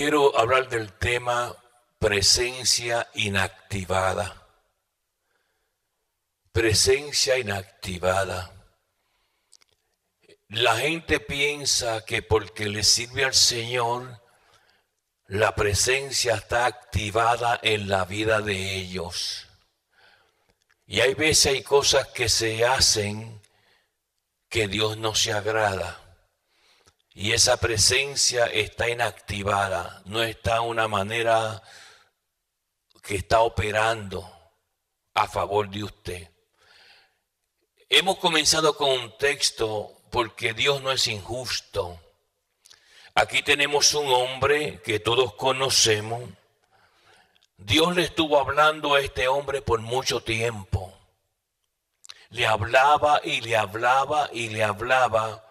quiero hablar del tema presencia inactivada. Presencia inactivada. La gente piensa que porque le sirve al Señor, la presencia está activada en la vida de ellos. Y hay veces hay cosas que se hacen que Dios no se agrada. Y esa presencia está inactivada, no está de una manera que está operando a favor de usted. Hemos comenzado con un texto porque Dios no es injusto. Aquí tenemos un hombre que todos conocemos. Dios le estuvo hablando a este hombre por mucho tiempo. Le hablaba y le hablaba y le hablaba.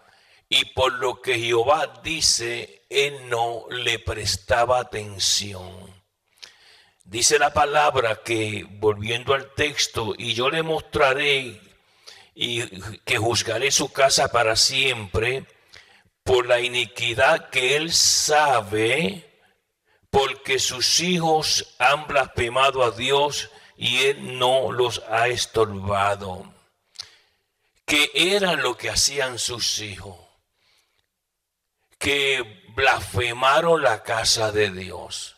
Y por lo que Jehová dice, él no le prestaba atención. Dice la palabra que, volviendo al texto, y yo le mostraré y que juzgaré su casa para siempre por la iniquidad que él sabe, porque sus hijos han blasfemado a Dios y él no los ha estorbado. ¿Qué era lo que hacían sus hijos? Que blasfemaron la casa de Dios.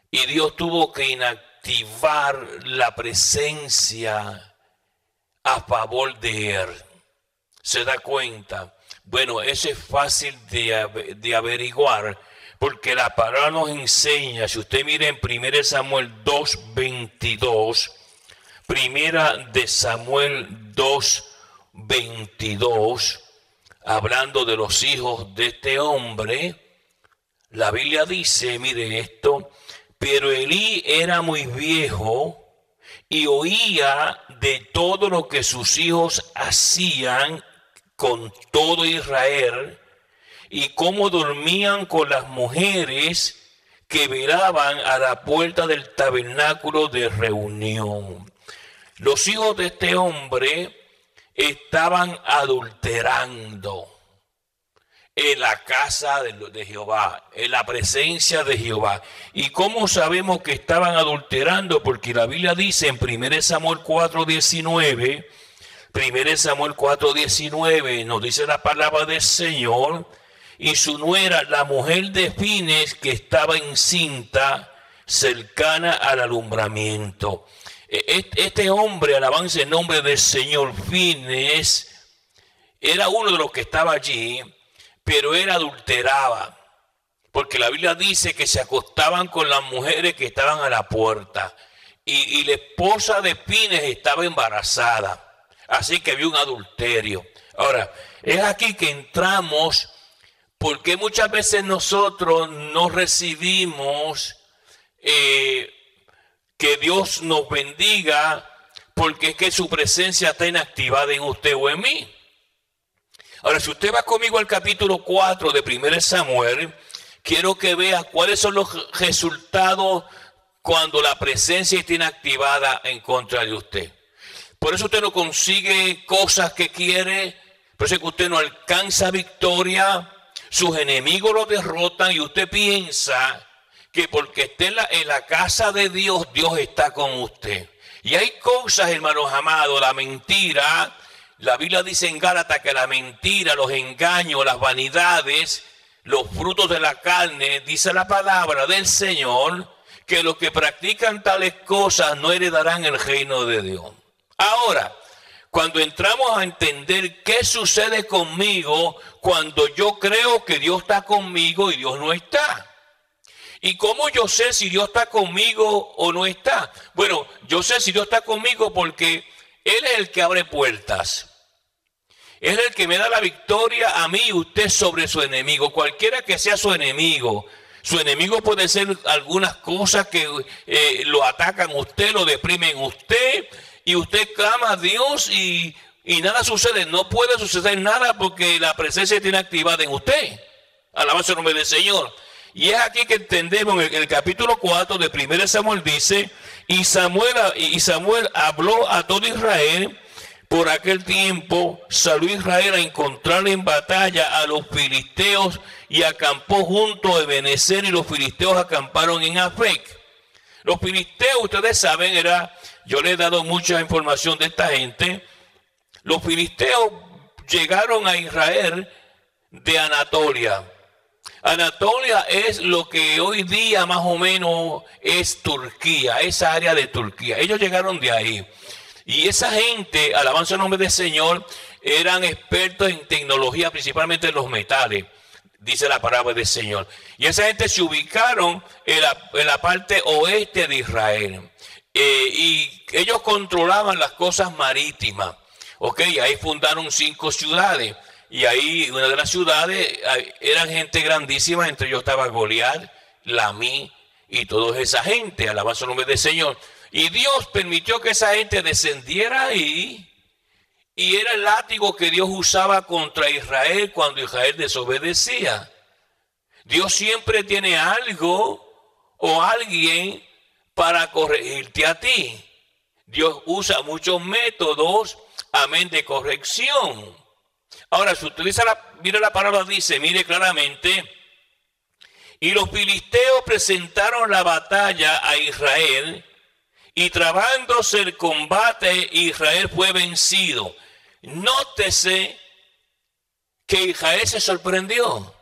Y Dios tuvo que inactivar la presencia a favor de él. ¿Se da cuenta? Bueno, eso es fácil de averiguar, porque la palabra nos enseña, si usted mira en 1 Samuel 2:22, 1 de Samuel 2:22, hablando de los hijos de este hombre, la Biblia dice, mire esto, pero Elí era muy viejo y oía de todo lo que sus hijos hacían con todo Israel y cómo dormían con las mujeres que velaban a la puerta del tabernáculo de reunión. Los hijos de este hombre estaban adulterando en la casa de Jehová, en la presencia de Jehová. ¿Y cómo sabemos que estaban adulterando? Porque la Biblia dice en 1 Samuel 4:19, 1 Samuel 4:19, nos dice la palabra del Señor, y su nuera, la mujer de Fines, que estaba encinta, cercana al alumbramiento. Este hombre, alabanza el nombre del Señor, Fines, era uno de los que estaba allí, pero él adulteraba, porque la Biblia dice que se acostaban con las mujeres que estaban a la puerta, y la esposa de Fines estaba embarazada, así que había un adulterio. Ahora, es aquí que entramos, porque muchas veces nosotros no recibimos que Dios nos bendiga, porque es que su presencia está inactivada en usted o en mí. Ahora, si usted va conmigo al capítulo 4 de 1 Samuel, quiero que vea cuáles son los resultados cuando la presencia está inactivada en contra de usted. Por eso usted no consigue cosas que quiere, por eso es que usted no alcanza victoria, sus enemigos lo derrotan y usted piensa que porque esté en la casa de Dios, Dios está con usted. Y hay cosas, hermanos amados, la mentira. La Biblia dice en Gálatas que la mentira, los engaños, las vanidades, los frutos de la carne, dice la palabra del Señor, que los que practican tales cosas no heredarán el reino de Dios. Ahora, cuando entramos a entender qué sucede conmigo cuando yo creo que Dios está conmigo y Dios no está. ¿Y cómo yo sé si Dios está conmigo o no está? Bueno, yo sé si Dios está conmigo porque Él es el que abre puertas. Él es el que me da la victoria a mí y usted sobre su enemigo. Cualquiera que sea su enemigo. Su enemigo puede ser algunas cosas que lo atacan a usted, lo deprimen a usted. Y usted clama a Dios y nada sucede. No puede suceder nada porque la presencia está inactivada en usted. Alabanza el nombre del Señor. Y es aquí que entendemos en el capítulo 4 de 1 Samuel dice, y Samuel habló a todo Israel por aquel tiempo salió Israel a encontrar en batalla a los filisteos y acampó junto a Ebenezer, y los filisteos acamparon en Afec. Los filisteos, ustedes saben, yo les he dado mucha información de esta gente. Los filisteos llegaron a Israel de Anatolia. Anatolia es lo que hoy día más o menos es Turquía, esa área de Turquía. Ellos llegaron de ahí. Y esa gente, alabanza el nombre del Señor, eran expertos en tecnología, principalmente en los metales, dice la palabra del Señor. Y esa gente se ubicaron en la parte oeste de Israel. Y ellos controlaban las cosas marítimas. Ahí fundaron 5 ciudades. Y ahí una de las ciudades eran gente grandísima, entre ellos estaba Goliat, Lamí y toda esa gente, alabanza el nombre del Señor. Y Dios permitió que esa gente descendiera ahí, y era el látigo que Dios usaba contra Israel cuando Israel desobedecía. Dios siempre tiene algo o alguien para corregirte a ti. Dios usa muchos métodos, amén, de corrección. Ahora, si usted mira la palabra, dice, mire claramente, y los filisteos presentaron la batalla a Israel, y trabándose el combate, Israel fue vencido. Nótese que Israel se sorprendió.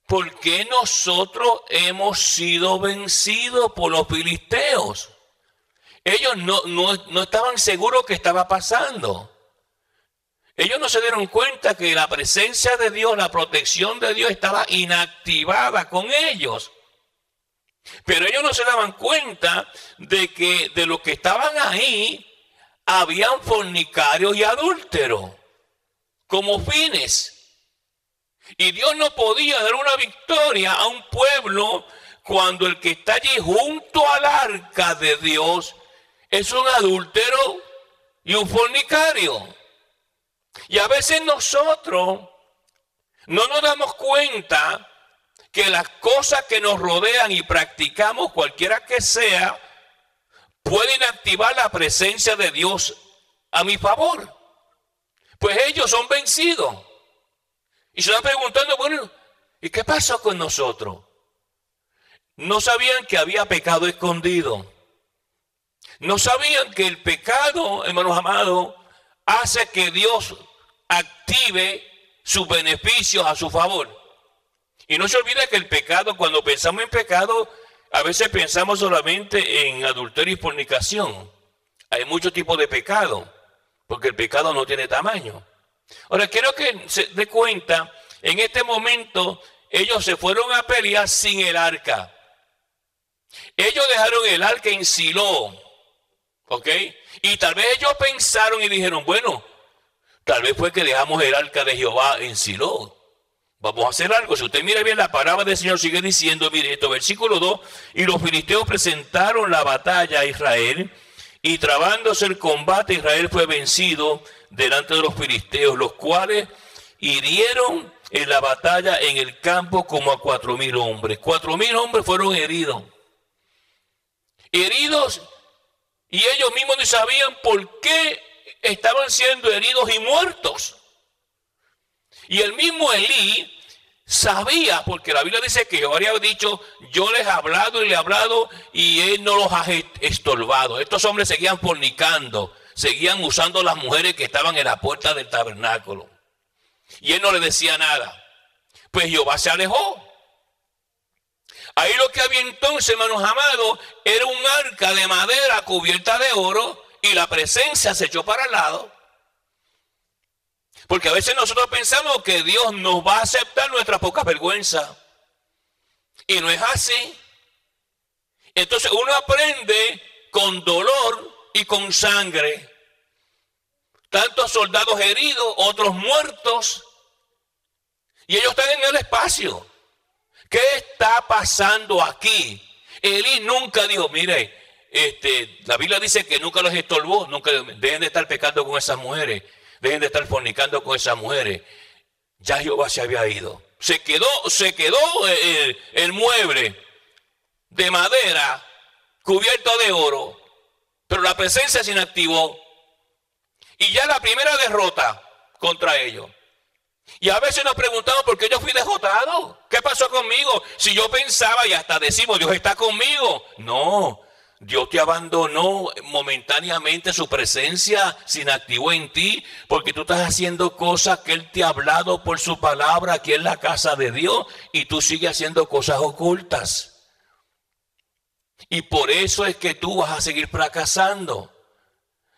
¿Por qué nosotros hemos sido vencidos por los filisteos? Ellos no estaban seguros que estaba pasando. Ellos no se dieron cuenta que la presencia de Dios, la protección de Dios estaba inactivada con ellos. Pero ellos no se daban cuenta de que de los que estaban ahí, habían fornicarios y adúlteros como fines. Y Dios no podía dar una victoria a un pueblo cuando el que está allí junto al arca de Dios es un adúltero y un fornicario. Y a veces nosotros no nos damos cuenta que las cosas que nos rodean y practicamos, cualquiera que sea, pueden activar la presencia de Dios a mi favor. Pues ellos son vencidos. Y se están preguntando, bueno, ¿y qué pasó con nosotros? No sabían que había pecado escondido. No sabían que el pecado, hermanos amados, hace que Dios active sus beneficios a su favor. Y no se olvide que el pecado, cuando pensamos en pecado, a veces pensamos solamente en adulterio y fornicación. Hay muchos tipos de pecado, porque el pecado no tiene tamaño. Ahora, quiero que se dé cuenta, en este momento, ellos se fueron a pelear sin el arca. Ellos dejaron el arca en Silo, ¿ok? Y tal vez ellos pensaron y dijeron, bueno, tal vez fue que dejamos el arca de Jehová en Silo. Vamos a hacer algo. Si usted mira bien, la palabra del Señor sigue diciendo, mire esto, versículo 2, y los filisteos presentaron la batalla a Israel, y trabándose el combate, Israel fue vencido delante de los filisteos, los cuales hirieron en la batalla en el campo como a 4,000 hombres. 4,000 hombres fueron heridos. Heridos, y ellos mismos no sabían por qué estaban siendo heridos y muertos. Y el mismo Elí sabía, porque la Biblia dice que Jehová había dicho, yo les he hablado y le he hablado y él no los ha estorbado. Estos hombres seguían fornicando, seguían usando las mujeres que estaban en la puerta del tabernáculo. Y él no le decía nada. Pues Jehová se alejó. Ahí lo que había entonces, hermanos amados, era un arca de madera cubierta de oro, y la presencia se echó para el lado. Porque a veces nosotros pensamos que Dios nos va a aceptar nuestra poca vergüenza. Y no es así. Entonces uno aprende con dolor y con sangre. Tantos soldados heridos, otros muertos. Y ellos están en el espacio. ¿Qué está pasando aquí? Elí nunca dijo, mire, la Biblia dice que nunca los estorbó, nunca dejen de estar pecando con esas mujeres. Dejen de estar fornicando con esas mujeres. Ya Jehová se había ido. Se quedó el mueble de madera cubierto de oro, pero la presencia se inactivó. Y ya la primera derrota contra ellos. Y a veces nos preguntamos por qué yo fui derrotado. ¿Qué pasó conmigo? Si yo pensaba y hasta decimos, Dios está conmigo. No, Dios te abandonó momentáneamente, su presencia se inactivó en ti porque tú estás haciendo cosas que Él te ha hablado por su palabra aquí en la casa de Dios y tú sigues haciendo cosas ocultas. Y por eso es que tú vas a seguir fracasando.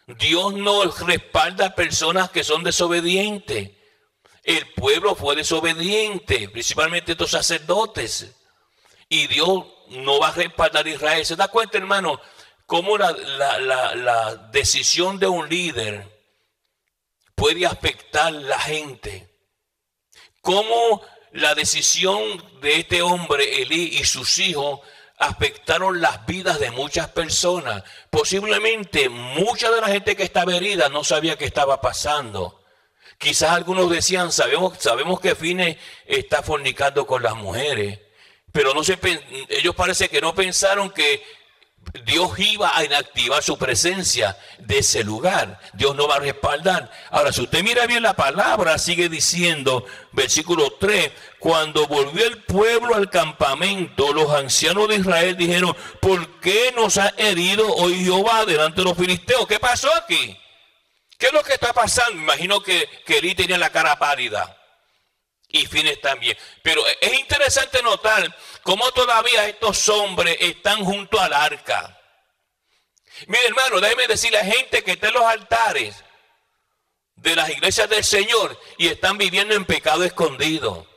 Dios no respalda a personas que son desobedientes. El pueblo fue desobediente, principalmente estos sacerdotes. Y Dios no va a respaldar a Israel. ¿Se da cuenta, hermano, cómo la decisión de un líder puede afectar a la gente? Cómo la decisión de este hombre, Elí, y sus hijos afectaron las vidas de muchas personas. Posiblemente mucha de la gente que estaba herida no sabía qué estaba pasando. Quizás algunos decían, sabemos que Fines está fornicando con las mujeres, pero ellos parece que no pensaron que Dios iba a inactivar su presencia de ese lugar. Dios no va a respaldar. Ahora, si usted mira bien la palabra, sigue diciendo, versículo 3, cuando volvió el pueblo al campamento, los ancianos de Israel dijeron, ¿por qué nos ha herido hoy Jehová delante de los filisteos? ¿Qué pasó aquí? ¿Qué es lo que está pasando? Me imagino que Elí tenía la cara pálida y Fines también. Pero es interesante notar cómo todavía estos hombres están junto al arca. Mire, hermano, déjeme decirle a gente que está en los altares de las iglesias del Señor y están viviendo en pecado escondido.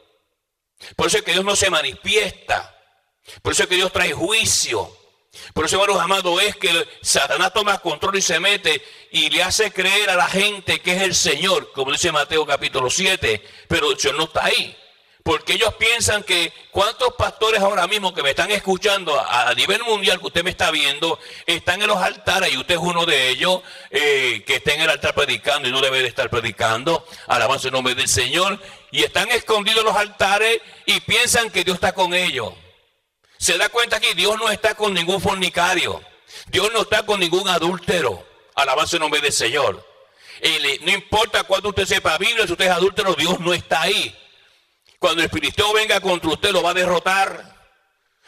Por eso es que Dios no se manifiesta. Por eso es que Dios trae juicio. Por eso, hermanos amados, es que Satanás toma control y se mete y le hace creer a la gente que es el Señor, como dice Mateo capítulo 7, pero el Señor no está ahí. Porque ellos piensan que cuántos pastores ahora mismo que me están escuchando a nivel mundial, que usted me está viendo, están en los altares y usted es uno de ellos, que está en el altar predicando y no debe de estar predicando, alabanza el nombre del Señor, y están escondidos en los altares y piensan que Dios está con ellos. Se da cuenta que Dios no está con ningún fornicario. Dios no está con ningún adúltero. Alabanza el nombre del Señor. No importa cuánto usted sepa Biblia, si usted es adúltero, Dios no está ahí. Cuando el filisteo venga contra usted, lo va a derrotar.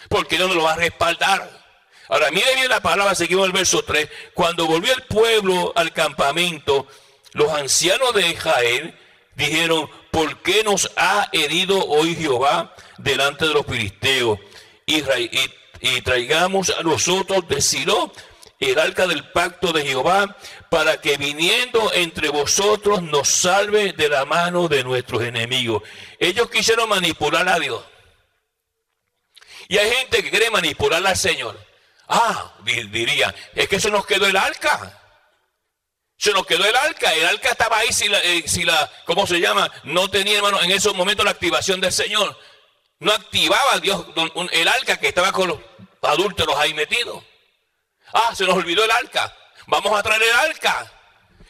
Porque Dios no lo va a respaldar. Ahora, mire bien la palabra, seguimos el verso 3. Cuando volvió el pueblo al campamento, los ancianos de Israel dijeron, ¿por qué nos ha herido hoy Jehová delante de los filisteos? Y traigamos a nosotros de Silo el arca del pacto de Jehová, para que viniendo entre vosotros nos salve de la mano de nuestros enemigos. Ellos quisieron manipular a Dios. Y hay gente que quiere manipular al Señor. Diría, es que se nos quedó el arca. Se nos quedó el arca estaba ahí ¿cómo se llama? No tenía, hermano, en esos momentos la activación del Señor. No activaba Dios el arca que estaba con los adúlteros ahí metidos. Se nos olvidó el arca. Vamos a traer el arca.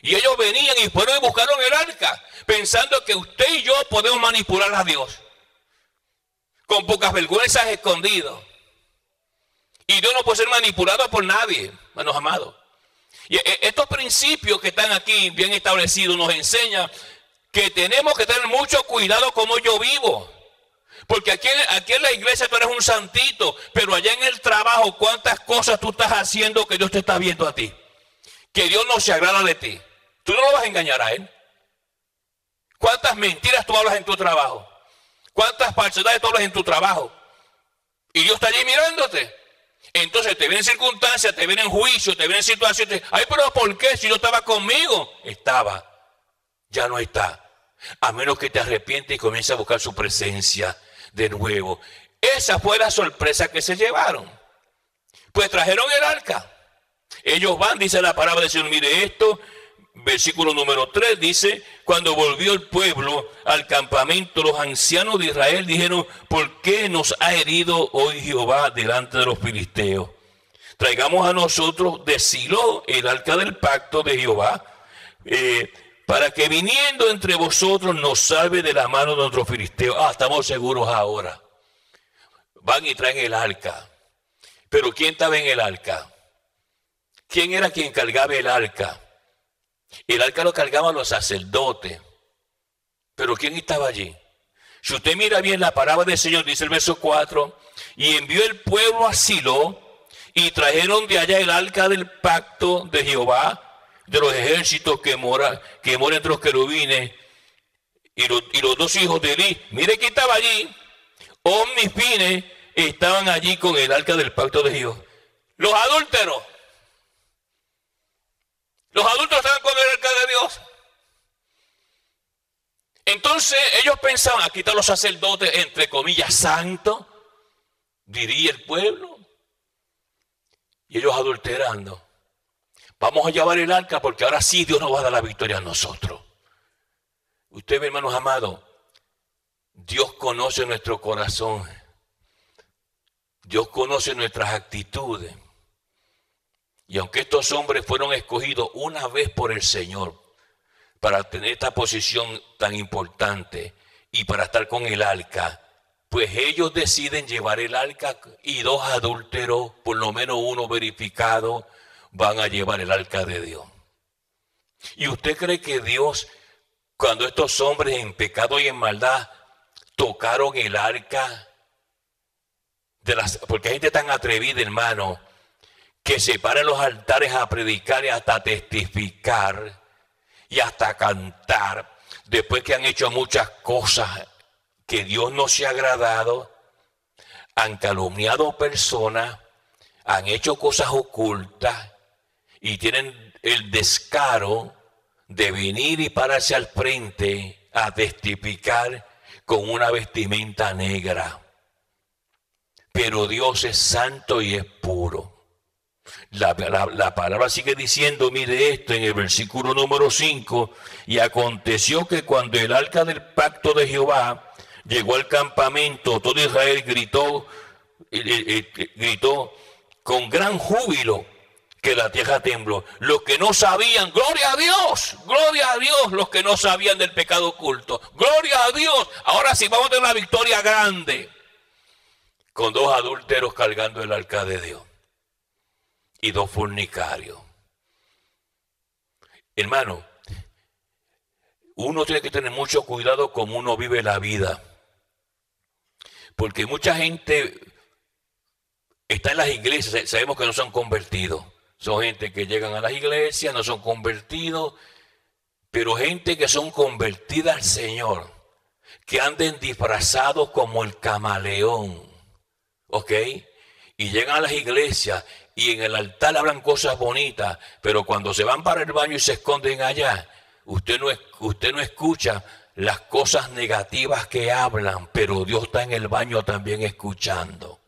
Y ellos venían y fueron y buscaron el arca, pensando que usted y yo podemos manipular a Dios. Con pocas vergüenzas escondidos. Y Dios no puede ser manipulado por nadie, hermanos amados. Y estos principios que están aquí bien establecidos nos enseñan que tenemos que tener mucho cuidado como yo vivo. Porque aquí en la iglesia tú eres un santito, pero allá en el trabajo, ¿cuántas cosas tú estás haciendo que Dios te está viendo a ti? Que Dios no se agrada de ti. Tú no lo vas a engañar a Él. ¿Cuántas mentiras tú hablas en tu trabajo? ¿Cuántas falsedades tú hablas en tu trabajo? Y Dios está allí mirándote. Entonces te vienen circunstancias, te vienen juicios, te vienen situaciones. Pero ¿por qué? Si no estaba conmigo. Estaba. Ya no está. A menos que te arrepientes y comiences a buscar su presencia de nuevo. Esa fue la sorpresa que se llevaron. Pues trajeron el arca. Ellos van, dice la palabra del Señor, mire esto, versículo número 3 dice, cuando volvió el pueblo al campamento, los ancianos de Israel dijeron, ¿por qué nos ha herido hoy Jehová delante de los filisteos? Traigamos a nosotros de Silo el arca del pacto de Jehová, para que viniendo entre vosotros nos salve de la mano de nuestros filisteos. Estamos seguros ahora. Van y traen el arca. Pero ¿quién estaba en el arca? ¿Quién era quien cargaba el arca? El arca lo cargaban los sacerdotes. Pero ¿quién estaba allí? Si usted mira bien la palabra del Señor, dice el verso 4, y envió el pueblo a Silo, y trajeron de allá el arca del pacto de Jehová, de los ejércitos que mora entre los querubines, y los dos hijos de Eli. Mire que estaba allí. Omnis Fines estaban allí con el arca del pacto de Jehová. Los adúlteros. Los adultos estaban con el arca de Dios. Entonces ellos pensaban, aquí están los sacerdotes, entre comillas, santos, diría el pueblo. Y ellos adulterando. Vamos a llevar el arca porque ahora sí Dios nos va a dar la victoria a nosotros. Usted, hermanos amados, Dios conoce nuestro corazón. Dios conoce nuestras actitudes. Y aunque estos hombres fueron escogidos una vez por el Señor para tener esta posición tan importante y para estar con el arca, pues ellos deciden llevar el arca y dos adúlteros, por lo menos uno verificado, van a llevar el arca de Dios. ¿Y usted cree que Dios, cuando estos hombres en pecado y en maldad tocaron el arca, porque hay gente tan atrevida, hermano, que se para en los altares a predicar y hasta testificar y hasta cantar, después que han hecho muchas cosas que Dios no se ha agradado, han calumniado personas, han hecho cosas ocultas y tienen el descaro de venir y pararse al frente a testificar con una vestimenta negra? Pero Dios es santo y es puro. La palabra sigue diciendo, mire esto en el versículo número 5, y aconteció que cuando el arca del pacto de Jehová llegó al campamento, todo Israel gritó con gran júbilo, que la tierra tembló. Los que no sabían, gloria a Dios, los que no sabían del pecado oculto, gloria a Dios, ahora sí vamos a tener una victoria grande, con dos adúlteros cargando el arca de Dios y dos fornicarios. Hermano, uno tiene que tener mucho cuidado como uno vive la vida, porque mucha gente está en las iglesias, sabemos que no son convertidos, son gente que llegan a las iglesias, no son convertidos, pero gente que son convertidas al Señor, que anden disfrazados como el camaleón, ¿ok? Y llegan a las iglesias y en el altar hablan cosas bonitas, pero cuando se van para el baño y se esconden allá, usted no escucha las cosas negativas que hablan, pero Dios está en el baño también escuchando.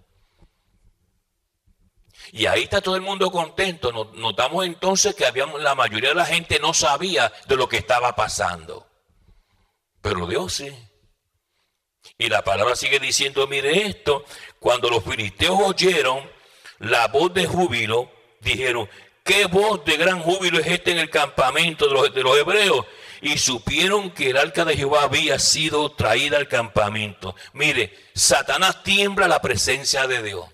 Y ahí está todo el mundo contento. Notamos entonces que la mayoría de la gente no sabía de lo que estaba pasando, pero Dios sí. Y la palabra sigue diciendo, mire esto, cuando los filisteos oyeron la voz de júbilo, dijeron, ¿qué voz de gran júbilo es este en el campamento de los hebreos? Y supieron que el arca de Jehová había sido traída al campamento. Mire, Satanás tiembla la presencia de Dios.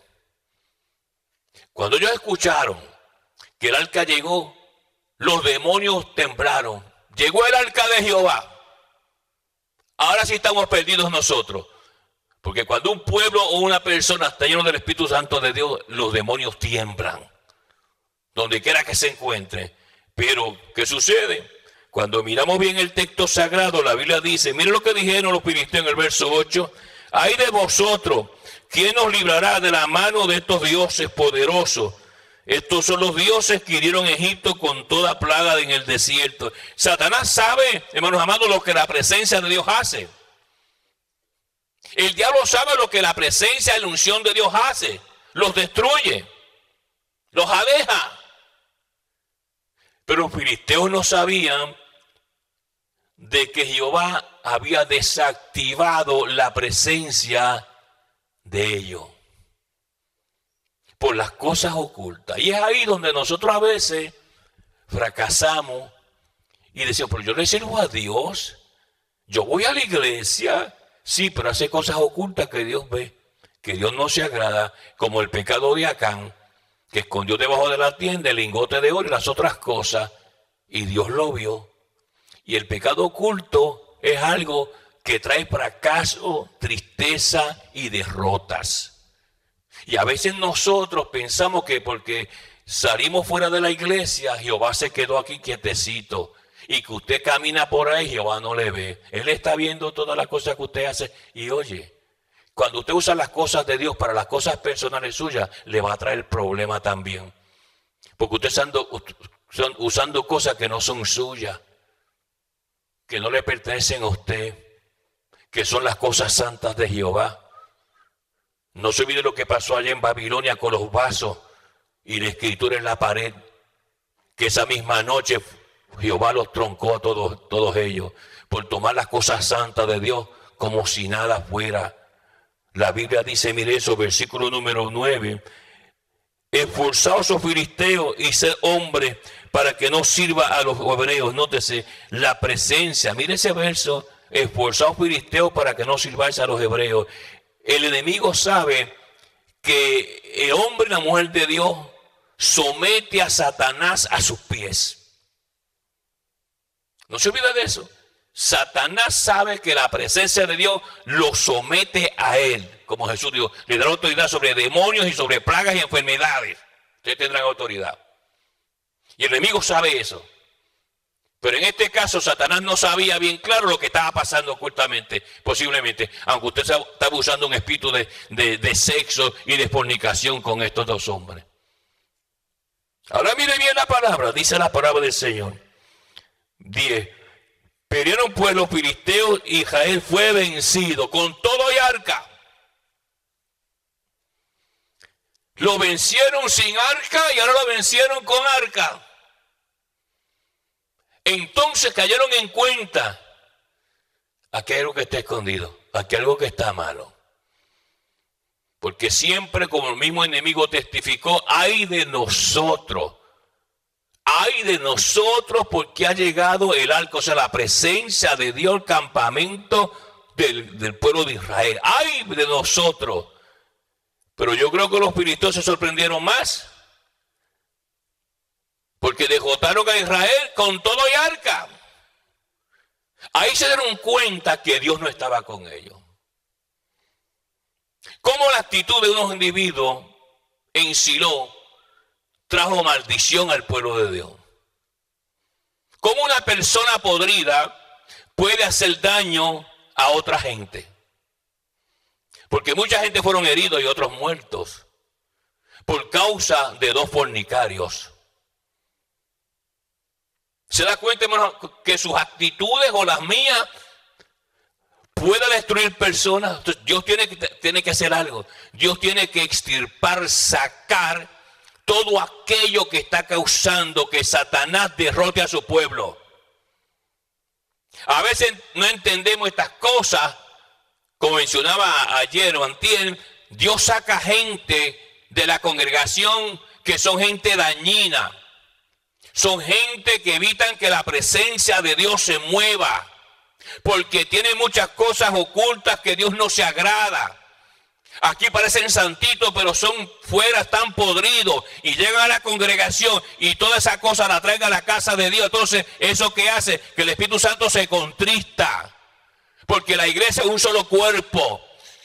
Cuando ellos escucharon que el arca llegó, los demonios temblaron. Llegó el arca de Jehová. Ahora sí estamos perdidos nosotros. Porque cuando un pueblo o una persona está lleno del Espíritu Santo de Dios, los demonios tiemblan, donde quiera que se encuentre. Pero, ¿qué sucede? Cuando miramos bien el texto sagrado, la Biblia dice, mire lo que dijeron los filisteos en el verso 8, ¡ay de vosotros! ¿Quién nos librará de la mano de estos dioses poderosos? Estos son los dioses que hirieron Egipto con toda plaga en el desierto. Satanás sabe, hermanos amados, lo que la presencia de Dios hace. El diablo sabe lo que la presencia y la unción de Dios hace. Los destruye, los aleja. Pero los filisteos no sabían de que Jehová había desactivado la presencia de ellos por las cosas ocultas. Y es ahí donde nosotros a veces fracasamos y decimos, pero yo le sirvo a Dios, yo voy a la iglesia, sí, pero hace cosas ocultas que Dios ve, que Dios no se agrada, como el pecado de Acán, que escondió debajo de la tienda el lingote de oro y las otras cosas, y Dios lo vio. Y el pecado oculto es algo que trae fracaso, tristeza y derrotas. Y a veces nosotros pensamos que porque salimos fuera de la iglesia, Jehová se quedó aquí quietecito. Y que usted camina por ahí, Jehová no le ve. Él está viendo todas las cosas que usted hace. Y oye, cuando usted usa las cosas de Dios para las cosas personales suyas, le va a traer problema también. Porque usted está usando cosas que no son suyas, que no le pertenecen a usted, que son las cosas santas de Jehová. No se olvide lo que pasó allá en Babilonia con los vasos y la escritura en la pared, que esa misma noche Jehová los troncó a todos ellos por tomar las cosas santas de Dios como si nada fuera. La Biblia dice, mire eso, versículo número 9. Esforzaos, oh filisteos, y sed hombres para que no sirva a los hebreos. Nótese la presencia. Mire ese verso. Esforzaos, filisteos, para que no sirváis a los hebreos. El enemigo sabe que el hombre y la mujer de Dios somete a Satanás a sus pies. No se olvide de eso. Satanás sabe que la presencia de Dios lo somete a él. Como Jesús dijo, le dará autoridad sobre demonios y sobre plagas y enfermedades. Ustedes tendrán autoridad. Y el enemigo sabe eso. Pero en este caso Satanás no sabía bien claro lo que estaba pasando ocultamente, posiblemente, aunque usted estaba usando un espíritu de sexo y de fornicación con estos dos hombres. Ahora mire bien la palabra, dice la palabra del Señor. 10. Pelearon pues los filisteos y Israel fue vencido con todo y arca. Lo vencieron sin arca y ahora lo vencieron con arca. Entonces cayeron en cuenta, aquí hay algo que está escondido, aquí hay algo que está malo. Porque siempre, como el mismo enemigo testificó, ay de nosotros porque ha llegado el arca, o sea, la presencia de Dios, el campamento del pueblo de Israel. Ay de nosotros. Pero yo creo que los filisteos se sorprendieron más. Porque derrotaron a Israel con todo y arca. Ahí se dieron cuenta que Dios no estaba con ellos. Cómo la actitud de unos individuos en Silo trajo maldición al pueblo de Dios. Cómo una persona podrida puede hacer daño a otra gente. Porque mucha gente fueron heridos y otros muertos por causa de dos fornicarios. ¿Se da cuenta, hermano, que sus actitudes o las mías pueden destruir personas? Entonces, Dios tiene que hacer algo. Dios tiene que extirpar, sacar todo aquello que está causando que Satanás derrote a su pueblo. A veces no entendemos estas cosas. Como mencionaba ayer o antier, Dios saca gente de la congregación que son gente dañina. Son gente que evitan que la presencia de Dios se mueva. Porque tienen muchas cosas ocultas que Dios no se agrada. Aquí parecen santitos, pero son fuera, están podridos. Y llegan a la congregación y toda esa cosa la traen a la casa de Dios. Entonces, ¿eso qué hace? Que el Espíritu Santo se contrista. Porque la iglesia es un solo cuerpo.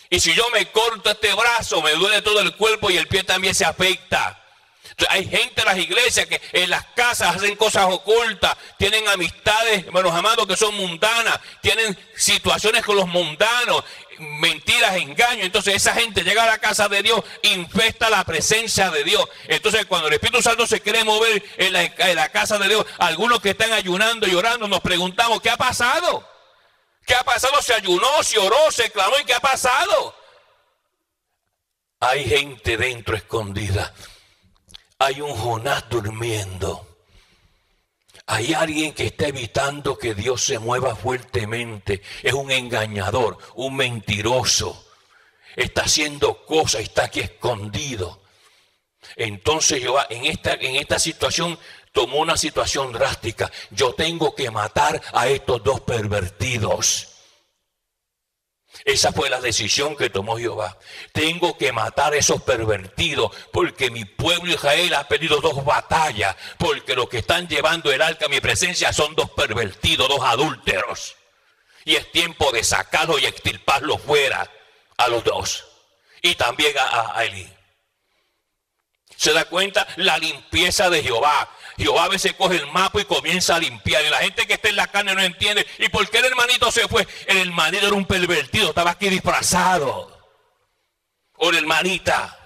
Y si yo me corto este brazo, me duele todo el cuerpo y el pie también se afecta. Entonces, hay gente en las iglesias que en las casas hacen cosas ocultas, tienen amistades, hermanos amados, que son mundanas, tienen situaciones con los mundanos, mentiras, engaños. Entonces esa gente llega a la casa de Dios, infesta la presencia de Dios. Entonces cuando el Espíritu Santo se quiere mover en la casa de Dios, algunos que están ayunando y orando, nos preguntamos, ¿qué ha pasado? ¿Qué ha pasado? Se ayunó, se oró, se clamó, ¿y qué ha pasado? Hay gente dentro escondida. Hay un Jonás durmiendo. Hay alguien que está evitando que Dios se mueva fuertemente. Es un engañador, un mentiroso. Está haciendo cosas y está aquí escondido. Entonces Jehová en esta situación tomó una situación drástica. Yo tengo que matar a estos dos pervertidos. Esa fue la decisión que tomó Jehová. Tengo que matar a esos pervertidos, porque mi pueblo Israel ha perdido 2 batallas, porque los que están llevando el arca a mi presencia son 2 pervertidos, 2 adúlteros. Y es tiempo de sacarlos y extirparlos fuera a los 2. Y también a Elí. ¿Se da cuenta? La limpieza de Jehová. Jehová a veces coge el mapa y comienza a limpiar. Y la gente que está en la carne no entiende. ¿Y por qué el hermanito se fue? El hermanito era un pervertido, estaba aquí disfrazado. O la hermanita.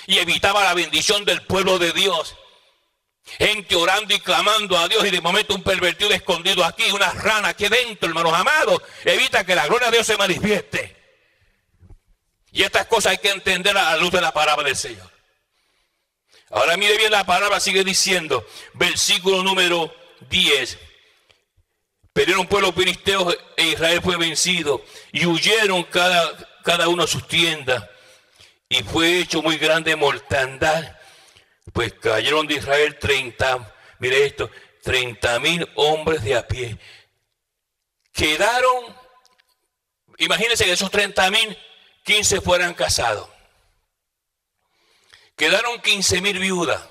Y evitaba la bendición del pueblo de Dios. Gente orando y clamando a Dios, y de momento un pervertido escondido aquí, una rana aquí dentro, hermanos amados, evita que la gloria de Dios se manifieste. Y estas cosas hay que entender a la luz de la palabra del Señor. Ahora mire bien, la palabra sigue diciendo, versículo número 10. Perdieron un pueblo filisteo e Israel fue vencido, y huyeron cada uno a sus tiendas, y fue hecho muy grande mortandad. Pues cayeron de Israel 30.000 hombres de a pie. Quedaron, imagínense que de esos 30.000, 15 fueran casados. Quedaron 15.000 viudas.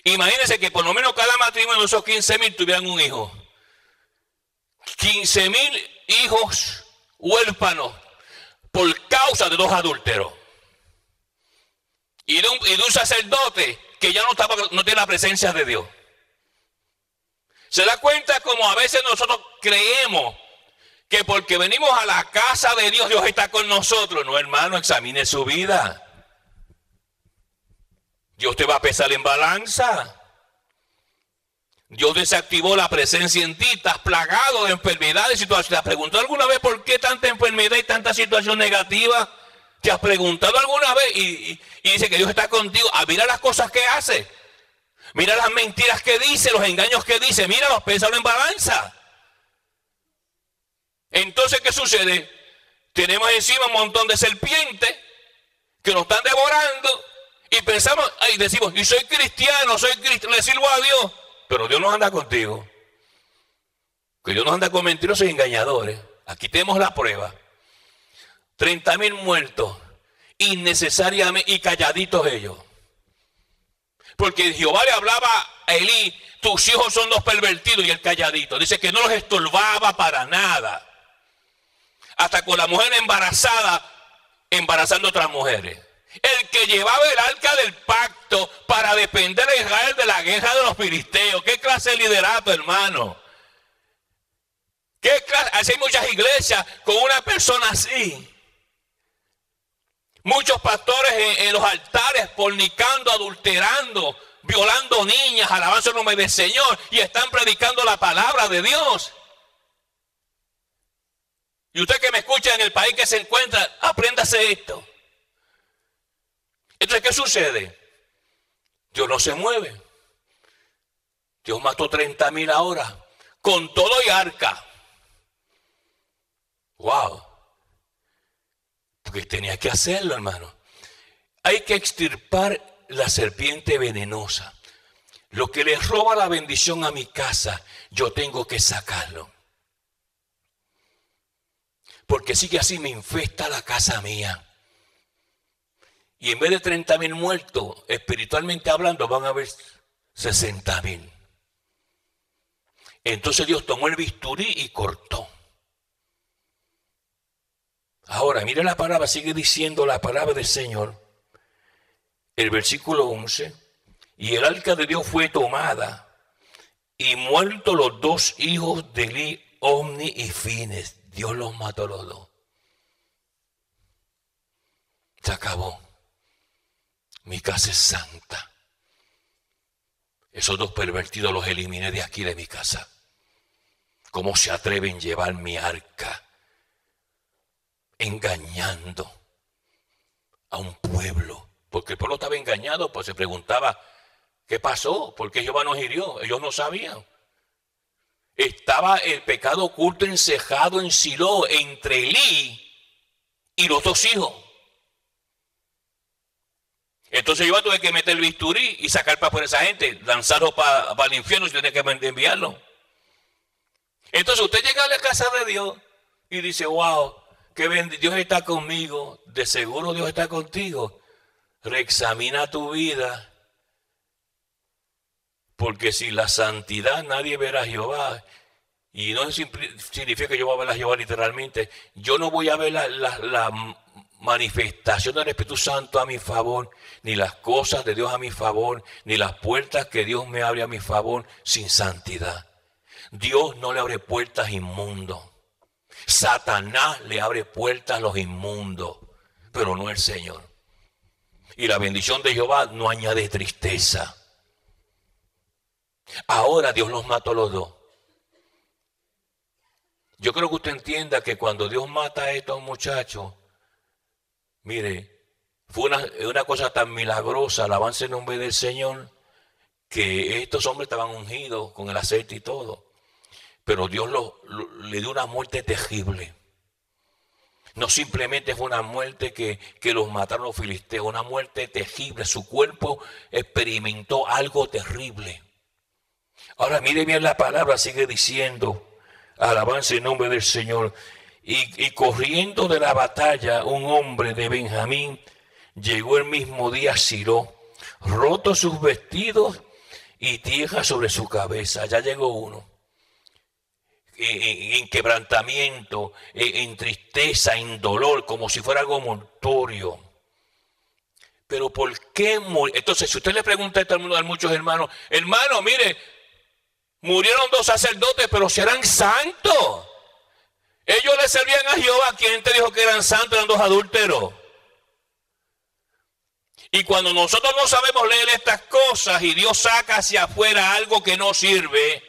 Imagínense que por lo menos cada matrimonio de esos 15.000 tuvieran un hijo. 15.000 hijos huérfanos por causa de 2 adúlteros. Y de un sacerdote que ya no tiene la presencia de Dios. ¿Se da cuenta como a veces nosotros creemos que porque venimos a la casa de Dios, Dios está con nosotros? No, hermano, examine su vida. Dios te va a pesar en balanza. Dios desactivó la presencia en ti, estás plagado de enfermedades y situaciones. ¿Te has preguntado alguna vez por qué tanta enfermedad y tanta situación negativa? ¿Te has preguntado alguna vez? Y dice que Dios está contigo. Mira las cosas que hace. Mira las mentiras que dice, los engaños que dice. Míralos, pénsalo en balanza. Entonces, ¿qué sucede? Tenemos encima un montón de serpientes que nos están devorando. Y pensamos, y decimos, y soy cristiano, le sirvo a Dios. Pero Dios no anda contigo. Que Dios no anda con mentirosos y engañadores. Aquí tenemos la prueba. 30.000 muertos innecesariamente y calladitos ellos. Porque Jehová le hablaba a Elí, tus hijos son 2 pervertidos, y el calladito. Dice que no los estorbaba para nada. Hasta con la mujer embarazada, embarazando a otras mujeres. El que llevaba el arca del pacto para defender a Israel de la guerra de los filisteos. ¿Qué clase de liderato, hermano? ¿Qué clase? Así hay muchas iglesias con una persona así. Muchos pastores en los altares fornicando, adulterando, violando niñas, alabando el nombre del Señor, y están predicando la palabra de Dios. Y usted que me escucha en el país que se encuentra, apréndase esto. Entonces, ¿qué sucede? Dios no se mueve. Dios mató 30.000 ahora, con todo y arca. ¡Wow! Porque tenía que hacerlo, hermano. Hay que extirpar la serpiente venenosa. Lo que le roba la bendición a mi casa, yo tengo que sacarlo. Porque sigue así, me infesta la casa mía. Y en vez de 30.000 muertos, espiritualmente hablando, van a haber 60.000. Entonces Dios tomó el bisturí y cortó. Ahora, mire la palabra, sigue diciendo la palabra del Señor. El versículo 11. Y el arca de Dios fue tomada, y muertos los 2 hijos de Elí, Omni y Fines. Dios los mató los 2. Se acabó. Mi casa es santa. Esos 2 pervertidos los eliminé de aquí, de mi casa. ¿Cómo se atreven a llevar mi arca? Engañando a un pueblo. Porque el pueblo estaba engañado, pues se preguntaba, ¿qué pasó? ¿Por qué Jehová nos hirió? Ellos no sabían. Estaba el pecado oculto encejado en Silo entre Elí y los 2 hijos. Entonces yo tuve que meter el bisturí y sacar para fuera esa gente, lanzarlo para el infierno y tener que enviarlo. Entonces usted llega a la casa de Dios y dice, wow, Dios está conmigo, de seguro Dios está contigo. Reexamina tu vida, porque sin la santidad nadie verá a Jehová. Y no significa que yo voy a ver a Jehová literalmente. Yo no voy a ver la manifestación del Espíritu Santo a mi favor, ni las cosas de Dios a mi favor, ni las puertas que Dios me abre a mi favor sin santidad. Dios no le abre puertas inmundos. Satanás le abre puertas a los inmundos, pero no el Señor. Y la bendición de Jehová no añade tristeza. Ahora Dios los mató a los dos. Yo creo que usted entienda que cuando Dios mata a estos muchachos, mire, fue una cosa tan milagrosa, alabanza en nombre del Señor, que estos hombres estaban ungidos con el aceite y todo. Pero Dios le dio una muerte terrible. No simplemente fue una muerte que los mataron los filisteos, una muerte terrible. Su cuerpo experimentó algo terrible. Ahora mire bien la palabra, sigue diciendo, alabanza en nombre del Señor. Y corriendo de la batalla, un hombre de Benjamín llegó el mismo día a Silo, roto sus vestidos y tierra sobre su cabeza. Ya llegó uno. En quebrantamiento, en tristeza, en dolor, como si fuera algo mortuorio. Pero ¿por qué murió? Entonces, si usted le pregunta a muchos hermanos, hermano, mire, murieron dos sacerdotes, pero si eran santos. Ellos le servían a Jehová. ¿Quién te dijo que eran santos? Eran dos adúlteros. Y cuando nosotros no sabemos leer estas cosas y Dios saca hacia afuera algo que no sirve,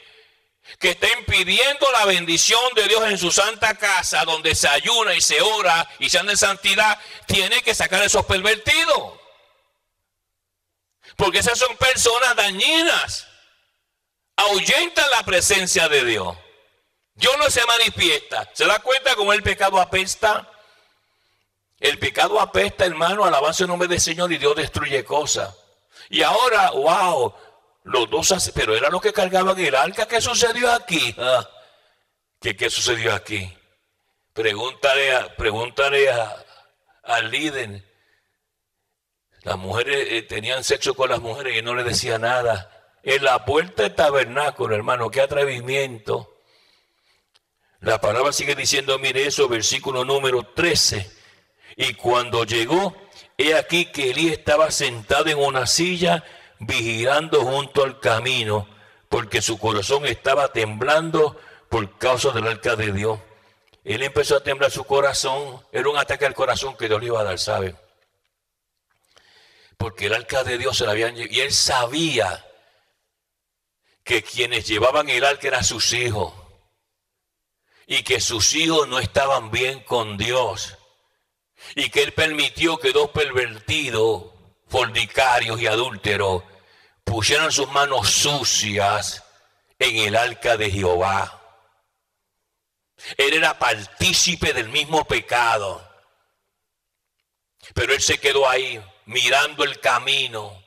que está impidiendo la bendición de Dios en su santa casa, donde se ayuna y se ora y se anda en santidad, tiene que sacar a esos pervertidos. Porque esas son personas dañinas. Ahuyentan la presencia de Dios. Dios no se manifiesta. ¿Se da cuenta cómo el pecado apesta? El pecado apesta, hermano, alabanza el nombre del Señor, y Dios destruye cosas. Y ahora, wow, los dos, pero eran los que cargaban el arca. ¿Qué sucedió aquí? ¿Qué sucedió aquí? Pregúntale al líder. Las mujeres tenían sexo con las mujeres y no le decía nada. En la puerta del tabernáculo, hermano, qué atrevimiento. La palabra sigue diciendo, mire eso, versículo número 13. Y cuando llegó, he aquí que Elí estaba sentado en una silla, vigilando junto al camino, porque su corazón estaba temblando por causa del arca de Dios. Él empezó a temblar su corazón. Era un ataque al corazón que Dios le iba a dar, ¿sabe? Porque el arca de Dios se la habían llevado. Y él sabía que quienes llevaban el arca eran sus hijos. Y que sus hijos no estaban bien con Dios. Y que él permitió que dos pervertidos, fornicarios y adúlteros, pusieran sus manos sucias en el arca de Jehová. Él era partícipe del mismo pecado. Pero él se quedó ahí mirando el camino.